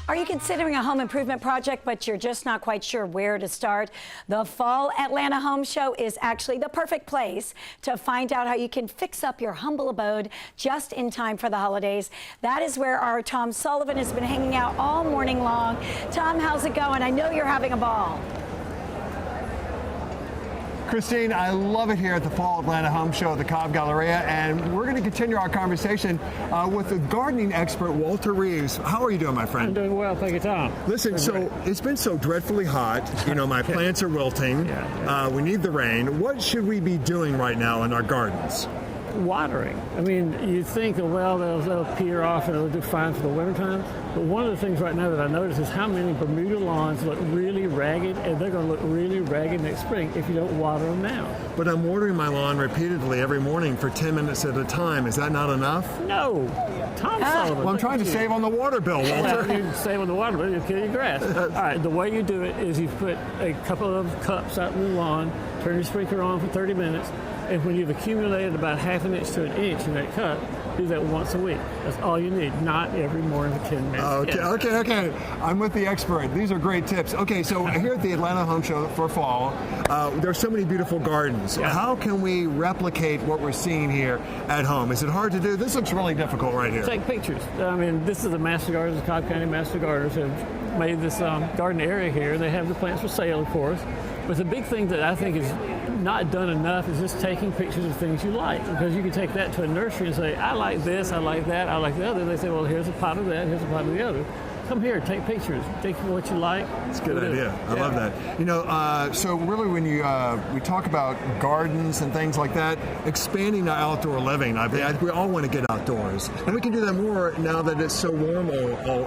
Are you considering a home improvement project, but you're just not quite sure where to start? The Fall Atlanta Home Show is actually the perfect place to find out how you can fix up your humble abode just in time for the holidays. That is where our Tom Sullivan has been hanging out all morning long. Tom, how's it going? I know you're having a ball. Christine, I love it here at the Fall Atlanta Home Show at the Cobb Galleria, and we're going to continue our conversation with the gardening expert, Walter Reeves. How are you doing, my friend? I'm doing well, thank you, Tom. Listen, so it's been so dreadfully hot. You know, my plants are wilting. We need the rain. What should we be doing right now in our gardens? Watering. I mean, you think, well, they'll peter off and it'll do fine for the wintertime. But one of the things right now that I notice is how many Bermuda lawns look really ragged, and they're going to look really ragged next spring if you don't water them now. But I'm watering my lawn repeatedly every morning for 10 minutes at a time. Is that not enough? No. Tom Sullivan. Well, I'm trying to save on the water bill, Walter. You save on the water bill, you'll kill your grass. All right, the way you do it is you put a couple of cups out in the lawn, turn your sprinkler on for 30 minutes, and when you've accumulated about half an inch to an inch in that cup, do that once a week. That's all you need, not every morning for 10 minutes. Okay. I'm with the expert. These are great tips. Okay, so here at the Atlanta Home Show for fall, there's so many beautiful gardens. Yeah. How can we replicate what we're seeing here at home? Is it hard to do? This looks really difficult right here. Take pictures. I mean, this is the Master Gardeners, the Cobb County Master Gardeners have made this garden area here. They have the plants for sale, of course. But the big thing that I think is not done enough is just taking pictures of things you like, because you can take that to a nursery and say, I like this, I like that, I like the other. They say, well, here's a pot of that, here's a pot of the other. Come here, take pictures, take what you like. It's a good idea. I love that. You know, so really when you we talk about gardens and things like that, expanding our outdoor living, I think we all want to get outdoors. And we can do that more now that it's so warm,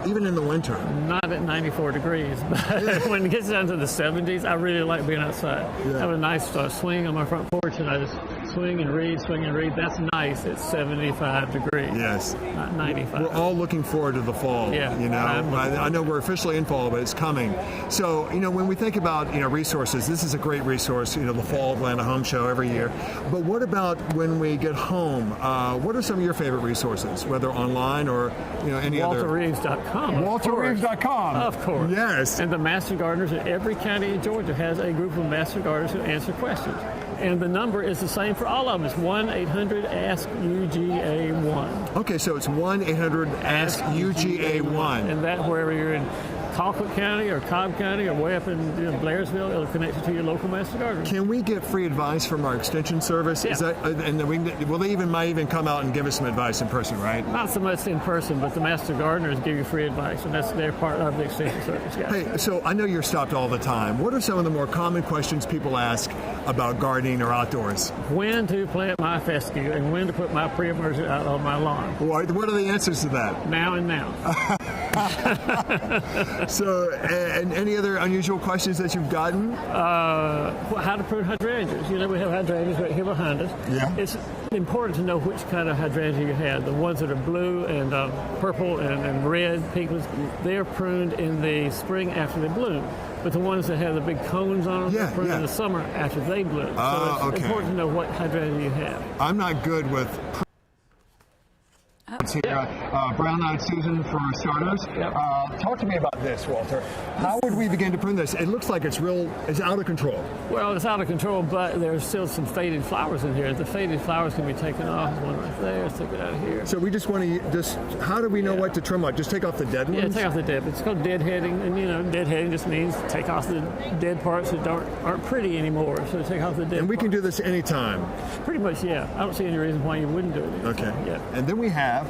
even in the winter. Not at 94 degrees, but when it gets down to the 70s, I really like being outside. I have a nice swing on my front porch, and I just swing and read. That's nice at 75 degrees. Yes. Not 95. We're all looking forward to the fall. Yeah. You know, I know we're officially in fall, but it's coming. So, you know, when we think about, resources, this is a great resource, the Fall Atlanta Home Show every year. But what about when we get home? What are some of your favorite resources, whether online or, any other? WalterReeves.com. WalterReeves.com. Of course. Yes. And the Master Gardeners in every county in Georgia has a group of Master Gardeners who answer questions. And the number is the same for all of them. It's 1-800-ASK-UGA1. Okay, so it's 1-800-ASK-UGA1. And that wherever you're in Colquitt County or Cobb County or way up in Blairsville, it'll connect you to your local Master Gardener. Can we get free advice from our extension service? Yeah. Is that, and they might even come out and give us some advice in person, right? Not so much in person, but the Master Gardeners give you free advice, and they're part of the extension service. Yeah. Hey, so I know you're stopped all the time. What are some of the more common questions people ask about gardening or outdoors? When to plant my fescue and when to put my pre-emergent out on my lawn. What are the answers to that? Now and now. So, and any other unusual questions that you've gotten? How to prune hydrangeas. We have hydrangeas right here behind us. Yeah. It's important to know which kind of hydrangea you have. The ones that are blue and purple and red, pink ones, they're pruned in the spring after they bloom. But the ones that have the big cones on them, they're pruned in the summer after they bloom. So it's important to know what hydrangea you have. I'm not good with here. Brown-eyed Susan for starters. Yep. Talk to me about this, Walter. How would we begin to prune this? It looks like it's out of control. Well, it's out of control, but there's still some faded flowers in here. The faded flowers can be taken off. There's one right there. Let's take it out of here. So we just want to how do we know what to trim off? Just take off the dead ones? Yeah, take off the dead. It's called deadheading, and deadheading just means take off the dead parts that aren't pretty anymore. So take off the dead. And we can parts. do this anytime. Pretty much, yeah. I don't see any reason why you wouldn't do it. Okay. Yeah. And then we have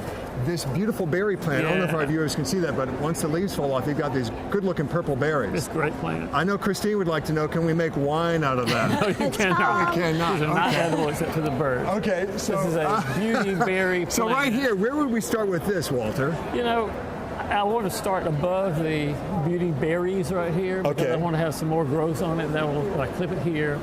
this beautiful berry plant. I don't know if our viewers can see that, but once the leaves fall off, you've got these good-looking purple berries. It's a great plant. I know Christine would like to know, can we make wine out of that? No, you cannot. We cannot. These are not edible except to the birds. Okay, so this is a beauty berry plant. So right here, where would we start with this, Walter? I want to start above the beauty berries right here because I want to have some more growth on it. That will clip it here.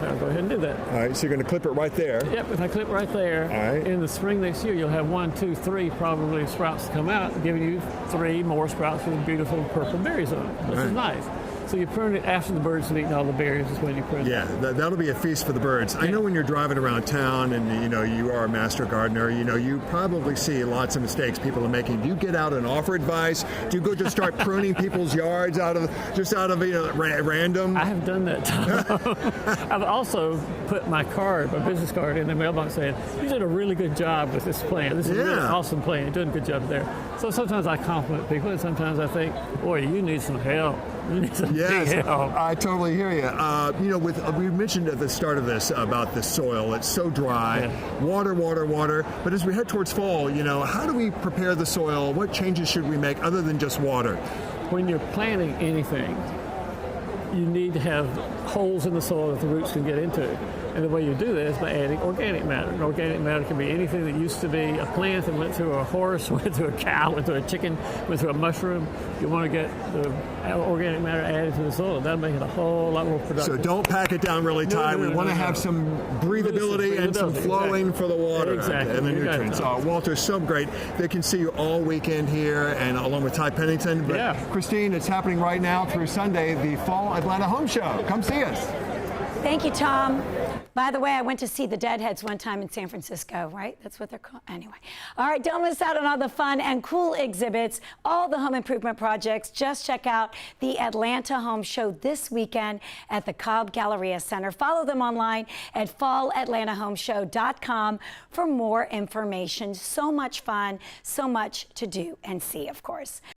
I'll go ahead and do that. All right, so you're going to clip it right there. Yep, if I clip right there, in the spring next year, you'll have 1, 2, 3 probably sprouts to come out, giving you 3 more sprouts with beautiful purple berries on it. This is nice. So you prune it after the birds have eaten all the berries is when you prune it. Yeah, that'll be a feast for the birds. I know when you're driving around town and you are a master gardener, you probably see lots of mistakes people are making. Do you get out and offer advice? Do you go just start pruning people's yards out of random? I have done that, Tom. I've also put my business card in the mailbox saying, you did a really good job with this plant. This is a really awesome plant. You're doing a good job there. So sometimes I compliment people, and sometimes I think, boy, you need some help. You need some big help. I totally hear you. We mentioned at the start of this about the soil. It's so dry, water. But as we head towards fall, how do we prepare the soil? What changes should we make other than just water? When you're planting anything, you need to have holes in the soil that the roots can get into. And the way you do that is by adding organic matter. And organic matter can be anything that used to be a plant and went through a horse, went through a cow, went through a chicken, went through a mushroom. You want to get the organic matter added to the soil. That'll make it a whole lot more productive. So don't pack it down really tight. We want to have some breathability and some flowing for the water and the nutrients. Walter, so great. They can see you all weekend here, and along with Ty Pennington. But Christine, it's happening right now through Sunday, the Fall Atlanta Home Show. Come see us. Thank you, Tom. By the way, I went to see the Deadheads one time in San Francisco, right? That's what they're called. Anyway. All right, don't miss out on all the fun and cool exhibits, all the home improvement projects. Just check out the Atlanta Home Show this weekend at the Cobb Galleria Centre. Follow them online at fallatlantahomeshow.com for more information. So much fun, so much to do and see, of course.